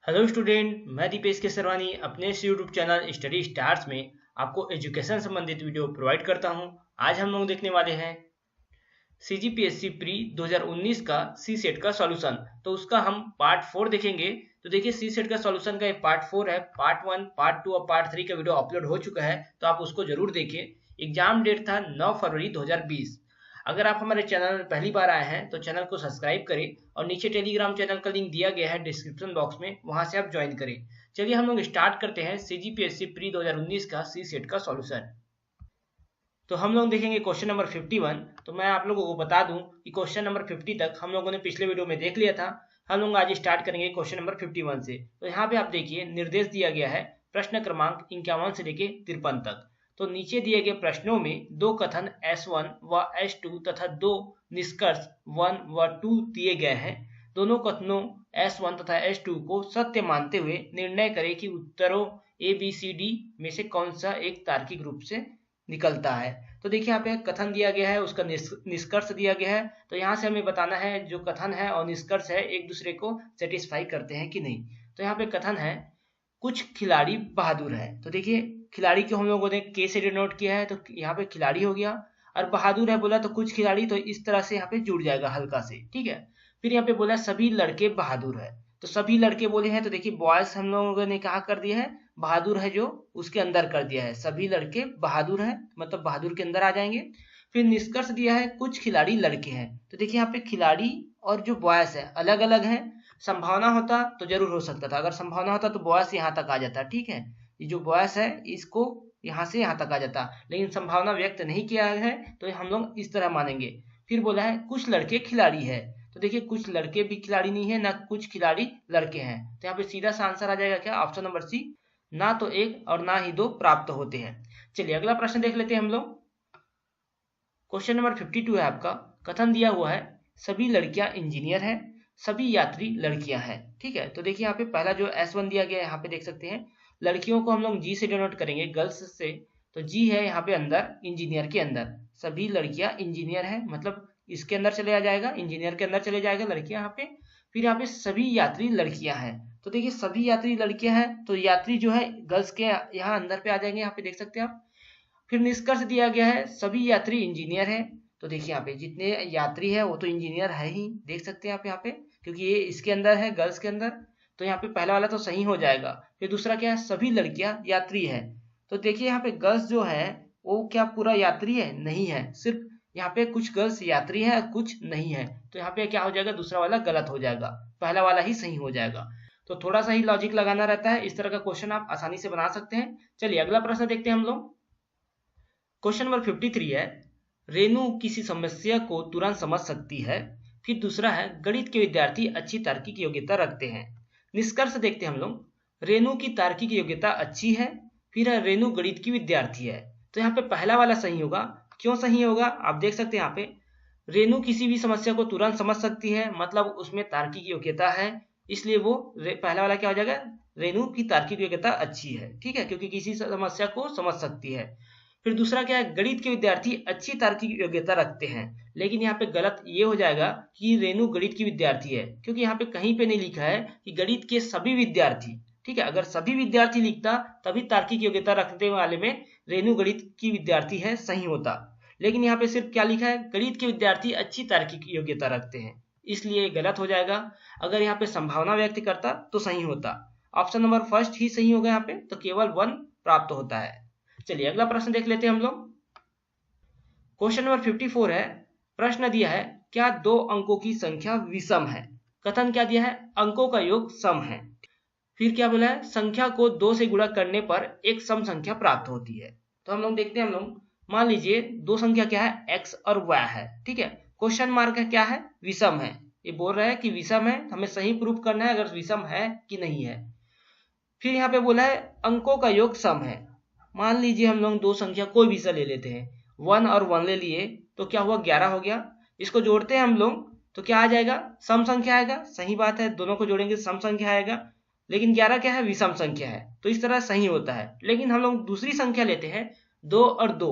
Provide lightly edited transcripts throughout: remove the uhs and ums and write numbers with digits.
Hello student, मैं दीपेश केसरवानी अपने इस यूट्यूब चैनल स्टडी स्टार्स में आपको एजुकेशन संबंधित वीडियो प्रोवाइड करता हूं। आज हम लोग देखने वाले हैं सीजीपीएससी प्री 2019 का सी सेट का सॉल्यूशन। तो उसका हम पार्ट 4 देखेंगे। तो देखिए, सी सेट का सॉल्यूशन का ये पार्ट 4 है। पार्ट 1, पार्ट 2 और पार्ट 3 का वीडियो अपलोड हो चुका है, तो आप उसको जरूर देखिए। एग्जाम डेट था 9 फरवरी 2020। अगर आप हमारे चैनल में पहली बार आए हैं तो चैनल को सब्सक्राइब करें और नीचे टेलीग्राम चैनल का लिंक दिया गया है डिस्क्रिप्शन बॉक्स में, वहां से आप ज्वाइन करें। चलिए हम लोग स्टार्ट करते हैं सीजीपीएससी प्री 2019 का सी सेट का सॉल्यूशन। तो हम लोग देखेंगे क्वेश्चन नंबर 51। तो मैं आप लोगों को बता दूं कि क्वेश्चन नंबर 50 तक हम लोगों ने पिछले वीडियो में देख लिया था। हम लोग आज स्टार्ट करेंगे क्वेश्चन नंबर 51 से। तो यहाँ पे आप देखिए, निर्देश दिया गया है प्रश्न क्रमांक 51 से लेके 53 तक। तो नीचे दिए गए प्रश्नों में दो कथन S1 व S2 तथा दो निष्कर्ष 1 व 2 दिए गए हैं। दोनों कथनों S1 तथा S2 को सत्य मानते हुए निर्णय करें कि उत्तरों ABCD में से कौन सा एक तार्किक रूप से निकलता है। तो देखिए, यहाँ पे कथन दिया गया है, उसका निष्कर्ष दिया गया है। तो यहाँ से हमें बताना है जो कथन है और निष्कर्ष है एक दूसरे को सेटिस्फाई करते हैं कि नहीं। तो यहाँ पे कथन है कुछ खिलाड़ी बहादुर है। तो देखिए, खिलाड़ी को हम लोगों ने के से डिनोट किया है, तो यहाँ पे खिलाड़ी हो गया। और बहादुर है बोला तो कुछ खिलाड़ी, तो इस तरह से यहाँ पे जुड़ जाएगा हल्का से, ठीक है। फिर यहाँ पे बोला सभी लड़के बहादुर है। तो सभी लड़के बोले हैं, तो देखिए बॉयज हम लोगों ने कहा कर दिया है, बहादुर है जो उसके अंदर कर दिया है। सभी लड़के बहादुर है मतलब बहादुर के अंदर आ जाएंगे। फिर निष्कर्ष दिया है कुछ खिलाड़ी लड़के हैं। तो देखिए, यहाँ पे खिलाड़ी और जो बॉयज है अलग अलग है। संभावना होता तो जरूर हो सकता था, अगर संभावना होता तो बॉयज यहाँ तक आ जाता, ठीक है। ये जो बॉयज है इसको यहाँ से यहाँ तक आ जाता, लेकिन संभावना व्यक्त नहीं किया है तो हम लोग इस तरह मानेंगे। फिर बोला है कुछ लड़के खिलाड़ी है। तो देखिए, कुछ लड़के भी खिलाड़ी नहीं है, ना कुछ खिलाड़ी लड़के हैं। तो यहाँ पे सीधा सा आंसर आ जाएगा क्या, ऑप्शन नंबर सी, ना तो एक और ना ही दो प्राप्त होते हैं। चलिए अगला प्रश्न देख लेते हैं हम लोग। क्वेश्चन नंबर 52 है आपका। कथन दिया हुआ है सभी लड़कियां इंजीनियर हैं, सभी यात्री लड़कियां हैं, ठीक है। तो देखिए, यहाँ पे पहला जो S1 दिया गया है, यहाँ पे देख सकते हैं लड़कियों को हम लोग जी से डिनोट करेंगे, गर्ल्स से। तो जी है यहाँ पे अंदर, इंजीनियर के अंदर। सभी लड़कियां इंजीनियर है मतलब इसके अंदर चले जाएगा, इंजीनियर के अंदर चले जाएगा लड़कियां यहाँ पे। फिर यहाँ पे सभी यात्री लड़कियां हैं। तो देखिए, सभी यात्री लड़कियां हैं तो यात्री जो है गर्ल्स के यहाँ अंदर पे आ जाएंगे, यहाँ पे देख सकते हैं आप। फिर निष्कर्ष दिया गया है सभी यात्री इंजीनियर हैं। तो देखिए, यहाँ पे जितने यात्री है वो तो इंजीनियर है ही, देख सकते हैं आप यहाँ पे, क्योंकि ये इसके अंदर है, गर्ल्स के अंदर। तो यहाँ पे पहला वाला तो सही हो जाएगा। फिर दूसरा क्या है, सभी लड़कियां यात्री है। तो देखिए, यहाँ पे गर्ल्स जो है वो क्या पूरा यात्री है, नहीं है, सिर्फ यहाँ पे कुछ गर्ल्स यात्री है कुछ नहीं है। तो यहाँ पे क्या हो जाएगा, दूसरा वाला गलत हो जाएगा, पहला वाला ही सही हो जाएगा। तो थोड़ा सा ही लॉजिक लगाना रहता है, इस तरह का क्वेश्चन आप आसानी से बना सकते हैं। चलिए अगला प्रश्न देखते हैं हम लोग। क्वेश्चन नंबर 53 है रेणु किसी समस्या को तुरंत समझ सकती है। फिर दूसरा है गणित के विद्यार्थी अच्छी तार्किक योग्यता रखते हैं। निष्कर्ष देखते हैं हम लोग। रेणु की तार्किक योग्यता अच्छी है। फिर है रेणु गणित की विद्यार्थी है। तो यहाँ पे पहला वाला सही होगा। क्यों सही होगा, आप देख सकते हैं यहाँ पे रेणु किसी भी समस्या को तुरंत समझ सकती है, मतलब उसमें तार्किक योग्यता है, इसलिए वो पहला वाला क्या हो जाएगा, रेणु की तार्किक योग्यता अच्छी है, ठीक है, क्योंकि किसी समस्या को समझ सकती है। फिर दूसरा क्या है, गणित के विद्यार्थी अच्छी तार्किक योग्यता रखते हैं। लेकिन यहाँ पे गलत ये हो जाएगा कि रेणु गणित की विद्यार्थी है, क्योंकि यहाँ पे कहीं पे नहीं लिखा है कि गणित के सभी विद्यार्थी, ठीक है। अगर सभी विद्यार्थी लिखता तभी तार्किक योग्यता रखने वाले में रेणु गणित की विद्यार्थी है सही होता। लेकिन यहाँ पे सिर्फ क्या लिखा है, गणित के विद्यार्थी अच्छी तार्किक योग्यता रखते हैं, इसलिए गलत हो जाएगा। अगर यहाँ पे संभावना व्यक्त करता तो सही होता। ऑप्शन नंबर फर्स्ट ही सही होगा यहाँ पे, तो केवल 1 प्राप्त होता है। चलिए अगला प्रश्न देख लेते हैं हम लोग। क्वेश्चन नंबर 54 है। प्रश्न दिया है क्या दो अंकों की संख्या विषम है। कथन क्या दिया है, अंकों का योग सम है। फिर क्या बोला है, संख्या को 2 से गुणा करने पर एक सम संख्या प्राप्त होती है। तो हम लोग देखते हैं, हम लोग मान लीजिए दो संख्या क्या है, x और y है, ठीक है। क्वेश्चन मार्क है क्या है, विषम है। ये बोल रहा है कि विषम है, हमें सही प्रूफ करना है अगर विषम है कि नहीं है। फिर यहाँ पे बोला है अंकों का योग सम है। मान लीजिए हम लोग दो संख्या कोई भी सा ले लेते हैं, 1 और 1 ले लिए, तो क्या हुआ, 11 हो गया। इसको जोड़ते हैं हम लोग तो क्या आ जाएगा, सम संख्या आएगा। सही बात है, दोनों को जोड़ेंगे सम संख्या आएगा। लेकिन 11 क्या है, विषम संख्या है, तो इस तरह सही होता है। लेकिन हम लोग दूसरी संख्या लेते हैं 2 और 2,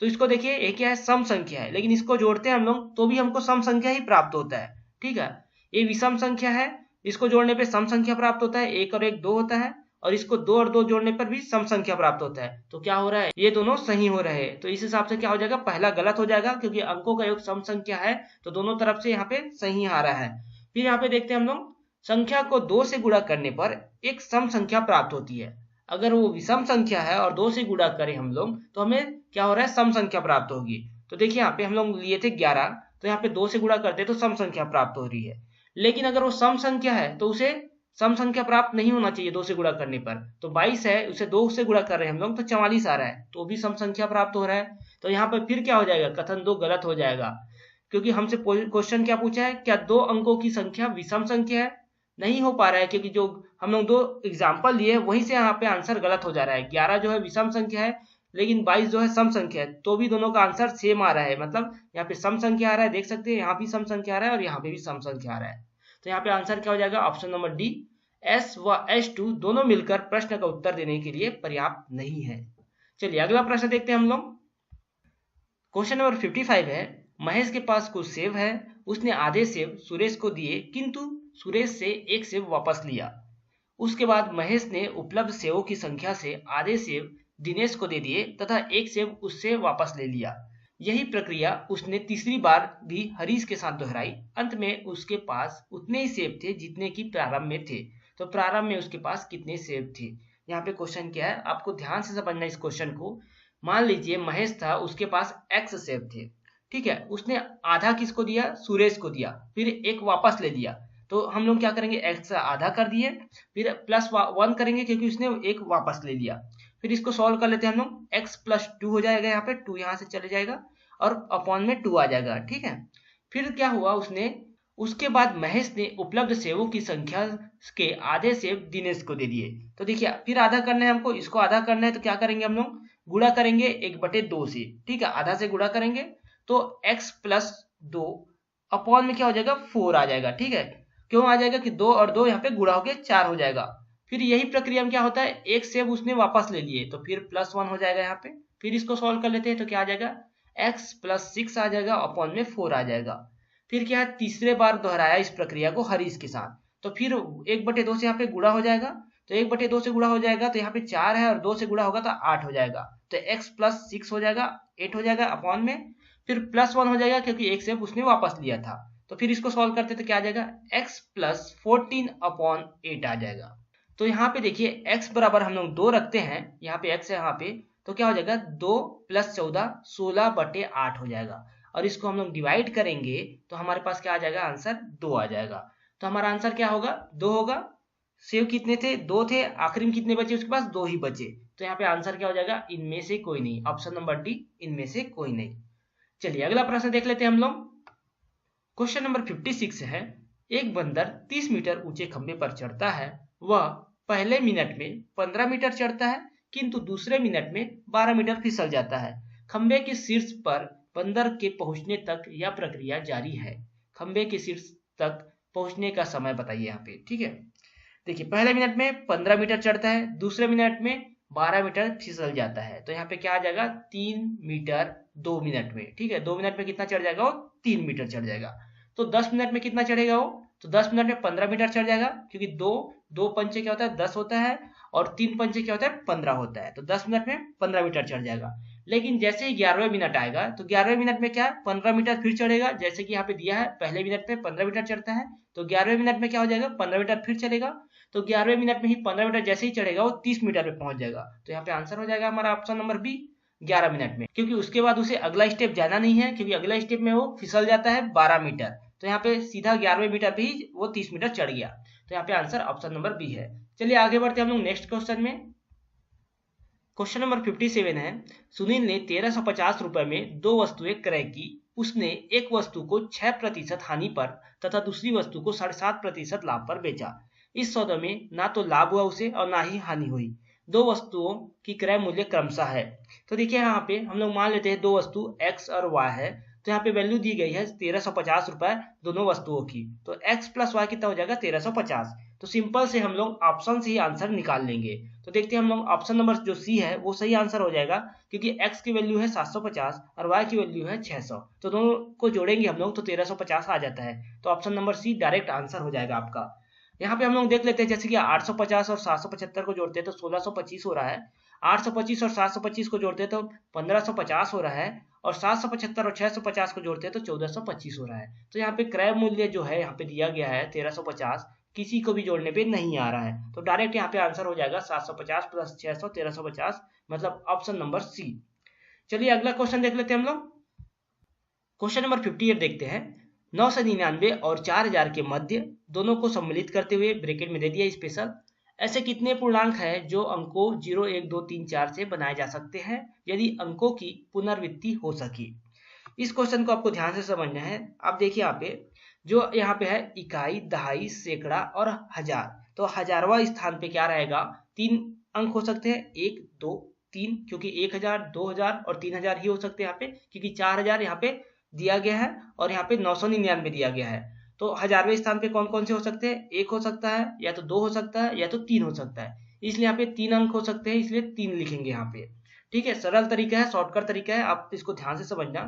तो इसको देखिए ये क्या है, सम संख्या है, लेकिन इसको जोड़ते हैं हम लोग तो भी हमको सम संख्या ही प्राप्त होता है, ठीक है। ये विषम संख्या है इसको जोड़ने पे सम संख्या प्राप्त होता है, 1 और 1 2 होता है, और इसको 2 और 2 जोड़ने पर भी सम संख्या प्राप्त होता है। तो क्या हो रहा है, ये दोनों सही हो रहे हैं। तो इस हिसाब से क्या हो जाएगा, पहला गलत हो जाएगा क्योंकि अंकों का योग सम संख्या है, तो दोनों तरफ से यहाँ पे सही आ रहा है। फिर यहाँ पे देखते हैं हम लोग, संख्या को 2 से गुणा करने पर एक सम संख्या प्राप्त होती है। अगर वो विषम संख्या है और 2 से गुणा करें हम लोग तो हमें क्या हो रहा है, सम संख्या प्राप्त होगी। तो देखिए यहाँ पे हम लोग लिए थे 11, तो यहाँ पे 2 से गुणा करते तो सम संख्या प्राप्त हो रही है। लेकिन अगर वो सम संख्या है तो उसे सम संख्या प्राप्त नहीं होना चाहिए 2 से गुणा करने पर। तो 22 है, उसे 2 से गुणा कर रहे हैं हम लोग तो 44 आ रहा है, तो भी सम संख्या प्राप्त हो रहा है। तो यहाँ पर फिर क्या हो जाएगा, कथन 2 गलत हो जाएगा, क्योंकि हमसे क्वेश्चन क्या पूछा है, क्या 2 अंकों की संख्या विषम संख्या है। नहीं हो पा रहा है क्योंकि जो हम लोग 2 एग्जाम्पल लिए वहीं से यहाँ पे आंसर गलत हो जा रहा है। 11 जो है विषम संख्या है, लेकिन 22 जो है सम संख्या है, तो भी दोनों का आंसर सेम आ रहा है। मतलब यहाँ पे सम संख्या आ रहा है, देख सकते हैं यहाँ भी सम संख्या आ रहा है और यहाँ पे भी सम संख्या आ रहा है। तो यहाँ पे आंसर क्या हो जाएगा, ऑप्शन नंबर डी, S व S2 दोनों मिलकर प्रश्न का उत्तर देने के लिए पर्याप्त नहीं है। चलिए अगला प्रश्न देखते हैं हम लोग। क्वेश्चन नंबर 55 है, महेश के पास कुछ सेब है, उसने आधे सेब सुरेश को दिए किंतु सुरेश से एक सेब वापस लिया। उसके बाद महेश ने उपलब्ध सेबों की संख्या से आधे सेब दिनेश को दे दिए तथा एक सेब उससे वापस ले लिया। यही प्रक्रिया उसने तीसरी बार भी हरीश के साथ दोहराई। अंत में उसके पास उतने ही सेब थे जितने की प्रारंभ में थे। तो प्रारंभ में उसके पास कितने सेब थे। यहाँ पे क्वेश्चन क्या है, आपको ध्यान से समझना इस क्वेश्चन को। मान लीजिए महेश था, उसके पास x सेब थे, ठीक है, उसने आधा किसको दिया, सुरेश को दिया, फिर एक वापस ले लिया। तो हम लोग क्या करेंगे, x आधा कर दिए, फिर +1 करेंगे क्योंकि उसने एक वापस ले लिया। फिर इसको सॉल्व कर लेते हैं हम लोग, x + 2 हो जाएगा, यहाँ पे 2 यहाँ से चले जाएगा और अपॉन में 2 आ जाएगा, ठीक है। फिर क्या हुआ, उसके बाद महेश ने उपलब्ध सेबों की संख्या के आधे सेब दिनेश को दे दिए। तो देखिए फिर आधा करना है हमको, इसको आधा करना है, तो क्या करेंगे हम लोग, गुणा करेंगे 1/2 से, ठीक है, आधा से गुणा करेंगे तो x + 2 अपॉन में क्या हो जाएगा, 4 आ जाएगा, ठीक है। क्यों आ जाएगा कि 2 और 2 यहाँ पे गुणा होके 4 हो जाएगा। फिर यही प्रक्रिया में क्या होता है, एक सेब उसने वापस ले लिए तो फिर +1 हो जाएगा यहाँ पे। फिर इसको सॉल्व कर लेते हैं तो क्या आ जाएगा, x + 6 आ जाएगा, अपॉन में 4 आ जाएगा। फिर क्या है, तीसरे बार दोहराया इस प्रक्रिया को हरीश के साथ, तो फिर 1/2 से यहाँ पे गुणा हो जाएगा, तो 1/2 से गुणा हो जाएगा तो यहाँ पे 4 है और 2 से गुणा होगा तो 8 हो जाएगा। तो x + 6 हो जाएगा, 8 हो जाएगा, अपॉन में फिर +1 हो जाएगा क्योंकि एक सेब उसने वापस लिया था। तो फिर इसको सॉल्व करते तो क्या आ जाएगा, x + 14/8 आ जाएगा। तो यहाँ पे देखिए x बराबर हम लोग 2 रखते हैं, यहाँ पे x है यहाँ पे, तो क्या हो जाएगा 2 + 14 16/8 हो जाएगा। और इसको हम लोग डिवाइड करेंगे तो हमारे पास क्या आ जाएगा, आंसर 2 आ जाएगा। तो हमारा आंसर क्या होगा, 2 होगा। सेब कितने थे, 2 थे, आखिरी में कितने बचे, उसके पास 2 ही बचे। तो यहाँ पे आंसर क्या हो जाएगा, इनमें से कोई नहीं, ऑप्शन नंबर डी, इनमें से कोई नहीं। चलिए अगला प्रश्न देख लेते हैं हम लोग। क्वेश्चन नंबर 56 है, एक बंदर 30 मीटर ऊंचे खंभे पर चढ़ता है। वह पहले मिनट में 15 मीटर चढ़ता है किंतु दूसरे मिनट में 12 मीटर फिसल जाता है। खंभे के शीर्ष पर बंदर के पहुंचने तक यह प्रक्रिया जारी है। खंभे के शीर्ष तक पहुंचने का समय बताइए यहाँ पे, ठीक है। देखिए पहले मिनट में 15 मीटर चढ़ता है, दूसरे मिनट में 12 मीटर फिसल जाता है। तो यहाँ पे क्या आ जाएगा, 3 मीटर 2 मिनट में, ठीक है। 2 मिनट में कितना चढ़ जाएगा, वो 3 मीटर चढ़ जाएगा। तो 10 मिनट में कितना चढ़ेगा वो, तो 10 मिनट में 15 मीटर चढ़ जाएगा, क्योंकि 2 पंचे क्या होता है 10 होता है और 3 पंचे क्या होता है 15 होता है। तो 10 मिनट में 15 मीटर चढ़ जाएगा। लेकिन जैसे ही 11वें मिनट आएगा तो 11वें मिनट में क्या 15 मीटर फिर चढ़ेगा, जैसे कि यहाँ पे दिया है पहले मिनट में 15 मीटर चढ़ता है, तो 11वें मिनट में क्या हो जाएगा 15 मीटर फिर चलेगा। तो 11वें मिनट में ही 15 मीटर जैसे ही चढ़ेगा वो 30 मीटर पे पहुंच जाएगा। तो यहाँ पे आंसर हो जाएगा हमारा ऑप्शन नंबर बी, 11 मिनट में, क्योंकि उसके बाद उसे अगला स्टेप जाना नहीं है, क्योंकि अगला स्टेप में वो फिसल जाता है 12 मीटर। तो यहाँ पे सीधा 11वें मीटर पे ही वो 30 मीटर चढ़ गया। तो यहाँ पे आंसर ऑप्शन नंबर बी है। चलिए आगे बढ़ते हैं हम लोग नेक्स्ट क्वेश्चन में। क्वेश्चन नंबर 57 है, सुनील ने 1350 रुपए में 2 वस्तुएं क्रय की। उसने एक वस्तु को 6% हानि पर तथा दूसरी वस्तु को 7.5% लाभ पर बेचा। इस सौदे में ना तो लाभ हुआ उसे और ना ही हानि हुई। 2 वस्तुओं की क्रय मूल्य क्रमशः है। तो देखिए यहाँ पे हम लोग मान लेते हैं 2 वस्तु x और y है, तो यहाँ पे वैल्यू दी गई है 1350 रुपए दोनों वस्तुओं की। तो x + y कितना हो जाएगा 1350। तो सिंपल से हम लोग ऑप्शन से ही आंसर निकाल लेंगे। तो देखते हैं हम लोग ऑप्शन नंबर जो सी है वो सही आंसर हो जाएगा, क्योंकि x की वैल्यू है 750 और y की वैल्यू है 600। तो दोनों को जोड़ेंगे हम लोग तो 1350 आ जाता है। तो option number C direct answer हो जाएगा आपका। यहाँ पे हम लोग देख लेते हैं, जैसे कि 850 और 775 को जोड़ते हैं तो 1625 हो रहा है, 825 और 725 को जोड़ते हैं तो 1550 हो रहा है, और 775 और 650 को जोड़ते हैं तो 1425 हो रहा है। तो यहाँ पे क्रय मूल्य जो है यहाँ पे दिया गया है 1350, किसी को भी जोड़ने पे नहीं आ रहा है, तो डायरेक्ट यहाँ पे आंसर हो जाएगा 750 प्लस 600 1350, मतलब ऑप्शन नंबर सी। चलिए अगला क्वेश्चन देख लेते हैं हम लोग। क्वेश्चन नंबर 58 देखते हैं। 999 और 4000 के मध्य दोनों को सम्मिलित करते हुए ब्रैकेट में दे दिया स्पेशल, ऐसे कितने पूर्णांक है जो अंकों 0 1 2 3 4 से बनाए जा सकते हैं यदि अंकों की पुनरावृत्ति हो सके। इस क्वेश्चन को आपको ध्यान से समझना है। आप देखिए यहाँ पे जो यहाँ पे है इकाई, दहाई, सैकड़ा और हजार, तो हजारवा स्थान पे क्या रहेगा, 3 अंक हो सकते हैं, 1 2 3, क्योंकि 1000 2000 और 3000 ही हो सकते हैं यहाँ पे, क्योंकि 4000 यहाँ पे दिया गया है और यहाँ पे 999 दिया गया है। तो हजारवें स्थान पे कौन कौन से हो सकते हैं, 1 हो सकता है, या तो 2 हो सकता है, या तो 3 हो सकता है, इसलिए यहाँ पे 3 अंक हो सकते हैं, इसलिए 3 लिखेंगे यहाँ पे। ठीक है, सरल तरीका है, शॉर्टकट तरीका है, आप इसको ध्यान से समझना।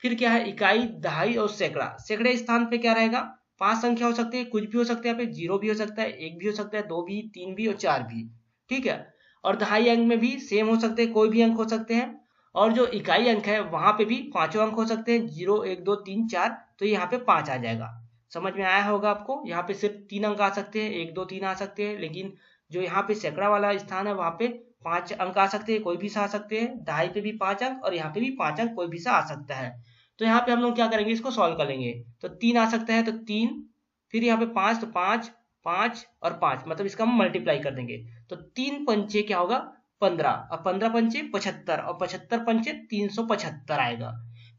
फिर क्या है, इकाई, दहाई और सैकड़ा, सैकड़े स्थान पे क्या रहेगा, 5 संख्या हो सकती है, कुछ भी हो सकता है, यहाँ पे 0 भी हो सकता है, 1 भी हो सकता है, 2 भी, 3 भी और 4 भी। ठीक है, और दहाई अंक में भी सेम हो सकते हैं, कोई भी अंक हो सकते हैं, और जो इकाई अंक है वहां पे भी 5 अंक हो सकते हैं, 0 1 2 3 4, तो यहाँ पे 5 आ जाएगा। समझ में आया होगा आपको, यहाँ पे सिर्फ 3 अंक आ सकते हैं, 1 2 3 आ सकते हैं, लेकिन जो यहाँ पे सैकड़ा वाला स्थान है वहां पे 5 अंक आ सकते हैं, कोई भी सा आ सकते हैं, दहाई पे भी 5 अंक और यहाँ पे भी 5 अंक कोई भी सा आ सकता है। तो यहाँ पे हम लोग क्या करेंगे, इसको सॉल्व कर लेंगे। तो 3 आ सकता है तो 3, फिर यहाँ पे 5 तो 5 5 और 5, मतलब इसका हम मल्टीप्लाई कर देंगे, तो 3 पंचे क्या होगा 15, और 15 पंचे 75, और 75 पंचे 375 आएगा।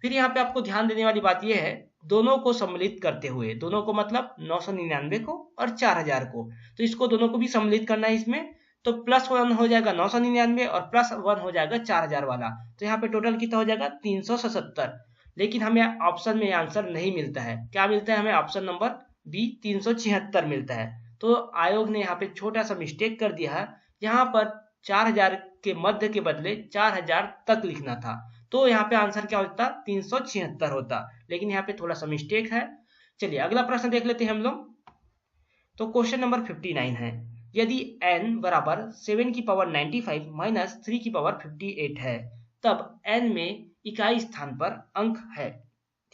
फिर यहाँ पे आपको ध्यान देने वाली बात यह है, दोनों को सम्मिलित करते हुए, दोनों को मतलब 999 को और 4000 को, तो इसको दोनों को भी सम्मिलित करना है इसमें, तो +1 हो जाएगा 999 और +1 हो जाएगा 4000 वाला, तो यहाँ पे टोटल कितना हो जाएगा 377। लेकिन हमें ऑप्शन में आंसर नहीं मिलता है, क्या मिलता है हमें, ऑप्शन नंबर बी 376 मिलता है। तो आयोग ने यहाँ पे छोटा सा मिस्टेक कर दिया है, यहाँ पर 4000 के मध्य के बदले 4000 तक लिखना था, तो यहाँ पे आंसर क्या होता 376 होता, लेकिन यहाँ पे थोड़ा सा मिस्टेक है। चलिए अगला प्रश्न देख लेते हैं हम लोग। तो क्वेश्चन नंबर 59 है, यदि n बराबर 7 की पावर 95 माइनस 3 की पावर 58 है, तब n में इकाई स्थान पर अंक है।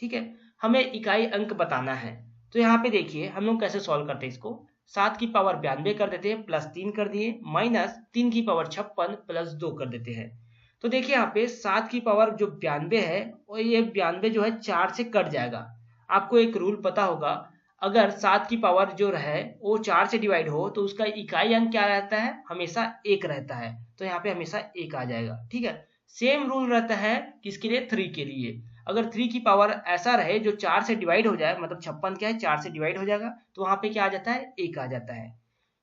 ठीक है, हमें इकाई अंक बताना है। तो यहाँ पे देखिए हम लोग कैसे सॉल्व करते हैं इसको, 7 की पावर 92 कर देते हैं, +3 कर दिए, माइनस 3 की पावर 56 +2 कर देते हैं। तो देखिए यहाँ पे 7 की पावर जो 92 है, और ये 92 जो है 4 से कट जाएगा। आपको एक रूल पता होगा, अगर 7 की पावर जो है वो 4 से डिवाइड हो तो उसका इकाई अंक क्या रहता है, हमेशा 1 रहता है, तो यहाँ पे हमेशा 1 आ जाएगा। ठीक है, सेम रूल रहता है किसके लिए, 3 के लिए। अगर 3 की पावर ऐसा रहे जो 4 से डिवाइड हो जाए, मतलब 56 क्या है 4 से डिवाइड हो जाएगा, तो वहां पे क्या आ जाता है 1 आ जाता है।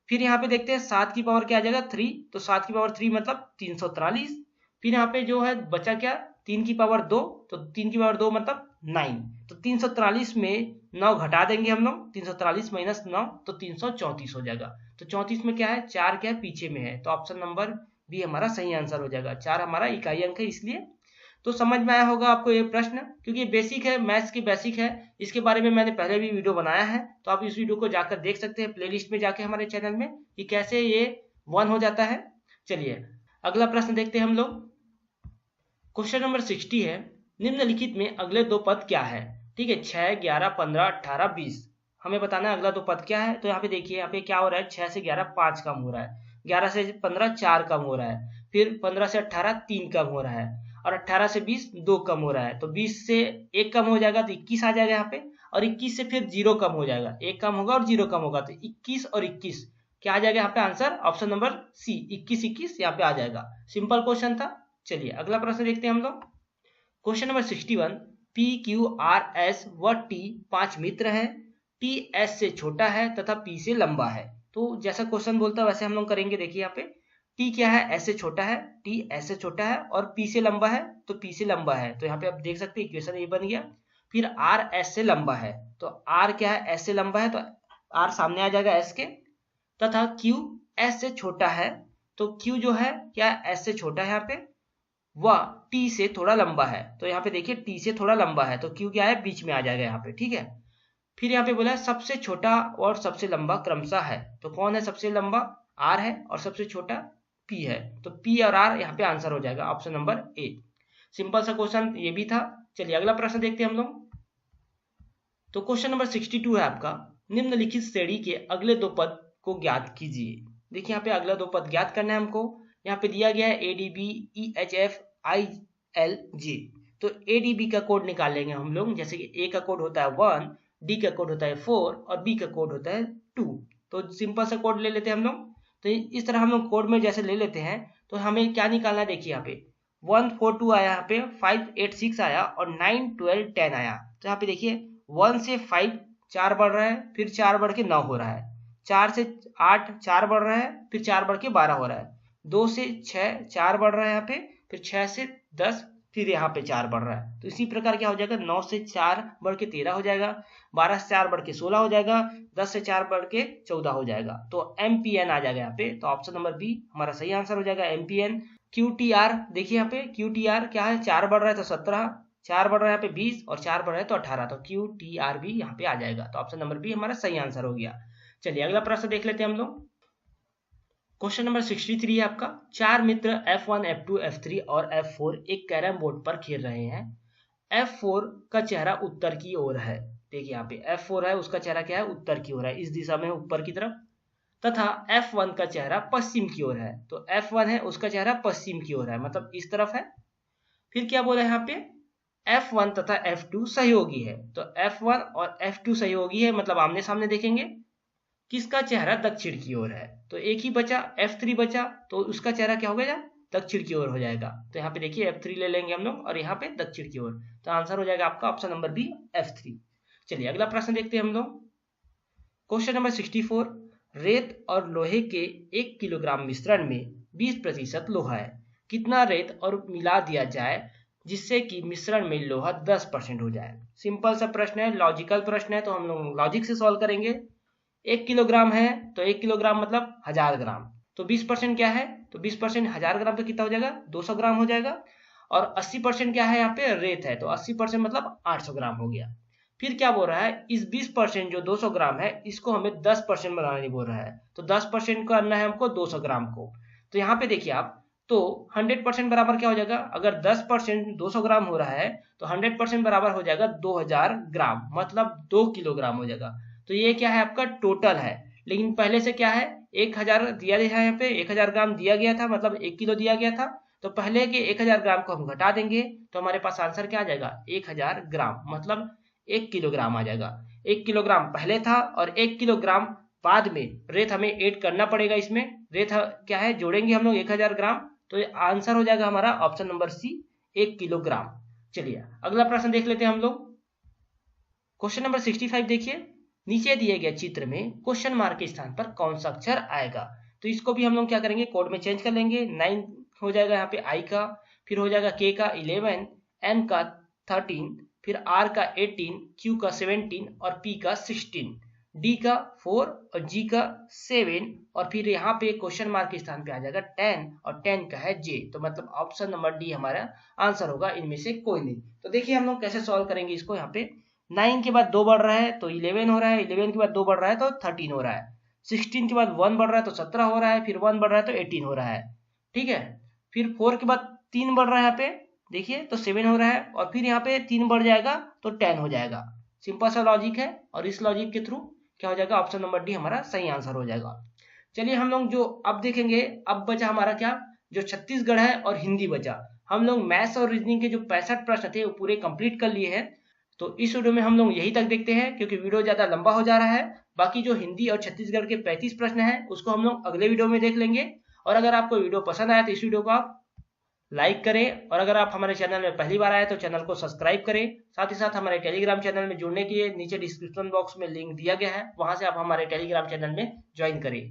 फिर यहाँ पे देखते हैं 7 की पावर क्या आ जाएगा 3, तो 7 की पावर 3 मतलब 343। फिर यहाँ पे जो है बचा क्या, 3 की पावर 2, तो 3 की पावर 2 मतलब 9, तो 343 में 9 घटा देंगे हम लोग, 343 माइनस 9 तो 334 हो जाएगा। तो 34 में क्या है 4 क्या है पीछे में है, तो ऑप्शन नंबर बी हमारा सही आंसर हो जाएगा। 4 हमारा इकाई अंक है इसलिए। तो समझ में आया होगा आपको ये प्रश्न, क्योंकि बेसिक है, मैथ्स की बेसिक है, इसके बारे में मैंने पहले भी वीडियो बनाया है, तो आप इस वीडियो को जाकर देख सकते हैं प्लेलिस्ट में जाके हमारे चैनल में, कि कैसे ये 1 हो जाता है। चलिए अगला प्रश्न देखते हैं हम लोग। क्वेश्चन नंबर 60 है, निम्नलिखित में अगले दो पद क्या है। ठीक है, 6 11 15 18 20, हमें बताना है अगला दो पद क्या है। तो यहाँ पे देखिए, यहाँ पे क्या हो रहा है, 6 से 11 5 कम हो रहा है, 11 से 15 4 कम हो रहा है, फिर 15 से 18 3 कम हो रहा है, और 18 से 20 2 कम हो रहा है, तो 20 से 1 कम हो जाएगा तो 21 आ जाएगा यहाँ पे, और 21 से फिर 0 कम हो जाएगा, 1 कम होगा और 0 कम होगा, तो 21 और 21 क्या आ जाएगा यहाँ पे आंसर, ऑप्शन नंबर सी 21 21 यहाँ पे आ जाएगा। सिंपल क्वेश्चन था। चलिए अगला प्रश्न देखते हैं हम लोग। Question number 61, P Q R S व टी 5 मित्र है, टी एस से छोटा है तथा पी से लंबा है। तो जैसा क्वेश्चन बोलता है वैसे हम लोग करेंगे। देखिए यहाँ पे टी क्या है, एस से छोटा है, टी एस से छोटा है, और पी से लंबा है, तो पी से लंबा है, तो यहाँ पे आप देख सकते हैं इक्वेशन ये बन गया। फिर आर एस से लंबा है, तो आर क्या है, एस से लंबा है, तो आर सामने आ जाएगा एस के, तथा क्यू एस से छोटा है, तो क्यू जो है क्या एस से छोटा है यहाँ पे, वह टी से थोड़ा लंबा है, तो यहाँ पे देखिए टी से थोड़ा लंबा है, तो क्यू क्या है बीच में आ जाएगा यहाँ पे। ठीक है, फिर यहाँ पे बोला है सबसे छोटा और सबसे लंबा क्रमशः है, तो कौन है सबसे लंबा? आर है और सबसे छोटा पी है, तो पी और आर यहाँ पे आंसर हो जाएगा ऑप्शन नंबर ए। सिंपल सा क्वेश्चन ये भी था। चलिए अगला प्रश्न देखते हैं हम लोग। तो क्वेश्चन नंबर 62 है आपका, निम्नलिखित श्रेणी के अगले दो पद को ज्ञात कीजिए। देखिए यहाँ पे अगला दो पद ज्ञात करना है हमको। यहाँ पे दिया गया है ADB EHF ILJ, तो ADB का कोड निकाल लेंगे हम लोग। जैसे कि A का कोड होता है 1, D का कोड होता है 4 और B का कोड होता है 2। तो सिंपल सा कोड ले लेते हैं हम लोग। तो इस तरह हम लोग कोड में जैसे ले लेते हैं, तो हमें क्या निकालना है? देखिए यहाँ पे 142 आया, यहाँ पे 586 आया और 9 12 10 आया। तो यहाँ पे देखिए 1 से 5 4 बढ़ रहा है, फिर 4 बढ़ के 9 हो रहा है, 4 से 8 4 बढ़ रहा है, फिर 4 बढ़ के 12 हो रहा है, 2 से 6 4 बढ़ रहा है यहाँ पे, फिर 6 से 10, फिर यहाँ पे 4 बढ़ रहा है। तो इसी प्रकार क्या हो जाएगा? 9 से 4 बढ़ के 13 हो जाएगा, 12 से 4 बढ़ के 16 हो जाएगा, 10 से 4 बढ़ के 14 हो जाएगा। तो MPN आ जाएगा यहाँ पे। तो ऑप्शन नंबर बी हमारा सही आंसर हो जाएगा MPN। QTR देखिए यहाँ पे QTR क्या है? 4 बढ़ रहा है तो 17, 4 बढ़ रहा है यहाँ पे 20 और 4 बढ़ रहा है तो 18, तो QTR भी यहाँ पे आ जाएगा। तो ऑप्शन नंबर बी हमारा सही आंसर हो गया। चलिए अगला प्रश्न देख लेते हैं हम लोग। क्वेश्चन नंबर 63 है आपका, 4 मित्र F1 F2 F3 और F4 एक कैरम बोर्ड पर खेल रहे हैं। F4 का चेहरा उत्तर की ओर है। देखिए यहाँ पे F4 है, उसका चेहरा क्या है? उत्तर की ओर है, इस दिशा में ऊपर की तरफ। तथा F1 का चेहरा पश्चिम की ओर है, तो F1 है उसका चेहरा पश्चिम की ओर है, मतलब इस तरफ है। फिर क्या बोला है यहाँ पे? F1 तथा F2 सहयोगी है, तो F1 और F2 सहयोगी है, मतलब आमने सामने देखेंगे। किसका चेहरा दक्षिण की ओर है? तो एक ही बचा, F3 बचा, तो उसका चेहरा क्या हो गया? दक्षिण की ओर हो जाएगा। तो यहाँ पे देखिए F3 ले लेंगे हम लोग और यहाँ पे दक्षिण की ओर, तो आंसर हो जाएगा आपका ऑप्शन नंबर बी F3। चलिए अगला प्रश्न देखते हैं हम लोग। क्वेश्चन नंबर 64, रेत और लोहे के 1 किलोग्राम मिश्रण में 20% लोहा है। कितना रेत और मिला दिया जाए जिससे कि मिश्रण में लोहा 10% हो जाए? सिंपल सा प्रश्न है, लॉजिकल प्रश्न है, तो हम लोग लॉजिक से सॉल्व करेंगे। 1 किलोग्राम है तो 1 किलोग्राम मतलब 1000 ग्राम, तो 20% क्या है? तो 20% 1000 ग्राम तो कितना हो जाएगा? 200 ग्राम हो जाएगा। और 80% क्या है? यहाँ पे रेत है, तो 80% मतलब 800 ग्राम हो गया। फिर क्या बोल रहा है? इस 20% जो 200 ग्राम है इसको हमें 10% बनाने बोल रहा है, तो 10% करना है हमको 200 ग्राम को। तो यहाँ पे देखिए आप, तो 100% बराबर क्या हो जाएगा? अगर 10% 200 ग्राम हो रहा है तो 100% बराबर हो जाएगा 2000 ग्राम, मतलब 2 किलोग्राम हो जाएगा। तो ये क्या है? आपका टोटल है, लेकिन पहले से क्या है? 1000 दिया गया है, यहाँ पे 1000 ग्राम दिया गया था, मतलब 1 किलो दिया गया था। तो पहले के 1000 ग्राम को हम घटा देंगे तो हमारे पास आंसर क्या आ जाएगा? 1000 ग्राम, मतलब 1 किलोग्राम आ जाएगा। 1 किलोग्राम पहले था और 1 किलोग्राम बाद में रेत हमें ऐड करना पड़ेगा। इसमें रेत क्या है? जोड़ेंगे हम लोग 1000 ग्राम, तो आंसर हो जाएगा हमारा ऑप्शन नंबर सी 1 किलोग्राम। चलिए अगला प्रश्न देख लेते हैं हम लोग। क्वेश्चन नंबर 65 देखिए, नीचे दिए गए चित्र में क्वेश्चन मार्क के स्थान पर कौन सा अक्षर आएगा? तो इसको भी हम लोग क्या करेंगे? कोड में चेंज कर लेंगे। 9 हो जाएगा यहाँ पे I का, फिर हो जाएगा K का 11, M का 13, फिर R का 18, Q का 17 और P का 16, D का 4 और G का 7 और फिर यहाँ पे क्वेश्चन मार्क के स्थान पे आ जाएगा 10 और 10 का है J, तो मतलब ऑप्शन नंबर डी हमारा आंसर होगा, इनमें से कोई नहीं। तो देखिए हम लोग कैसे सॉल्व करेंगे इसको। यहाँ पे 9 के बाद 2 बढ़ रहा है तो 11 हो रहा है, 11 के बाद 2 बढ़ रहा है तो 13 हो रहा है, 16 के बाद 1 बढ़ रहा है तो 17 हो रहा है, फिर 1 बढ़ रहा है तो 18 हो रहा है, ठीक है। फिर 4 के बाद 3 बढ़ रहा है यहाँ पे देखिए तो 7 हो रहा है, और फिर यहाँ पे 3 बढ़ जाएगा तो 10 हो जाएगा। सिंपल सा लॉजिक है, और इस लॉजिक के थ्रू क्या हो जाएगा? ऑप्शन नंबर डी हमारा सही आंसर हो जाएगा। चलिए हम लोग जो अब देखेंगे, अब बचा हमारा क्या? जो छत्तीसगढ़ है और हिंदी बचा। हम लोग मैथ्स और रीजनिंग के जो 65 प्रश्न थे वो पूरे कंप्लीट कर लिए हैं। तो इस वीडियो में हम लोग यही तक देखते हैं, क्योंकि वीडियो ज्यादा लंबा हो जा रहा है। बाकी जो हिंदी और छत्तीसगढ़ के 35 प्रश्न हैं उसको हम लोग अगले वीडियो में देख लेंगे। और अगर आपको वीडियो पसंद आया तो इस वीडियो को आप लाइक करें, और अगर आप हमारे चैनल में पहली बार आए तो चैनल को सब्सक्राइब करें। साथ ही साथ हमारे टेलीग्राम चैनल में जुड़ने के लिए नीचे डिस्क्रिप्शन बॉक्स में लिंक दिया गया है, वहां से आप हमारे टेलीग्राम चैनल में ज्वाइन करें।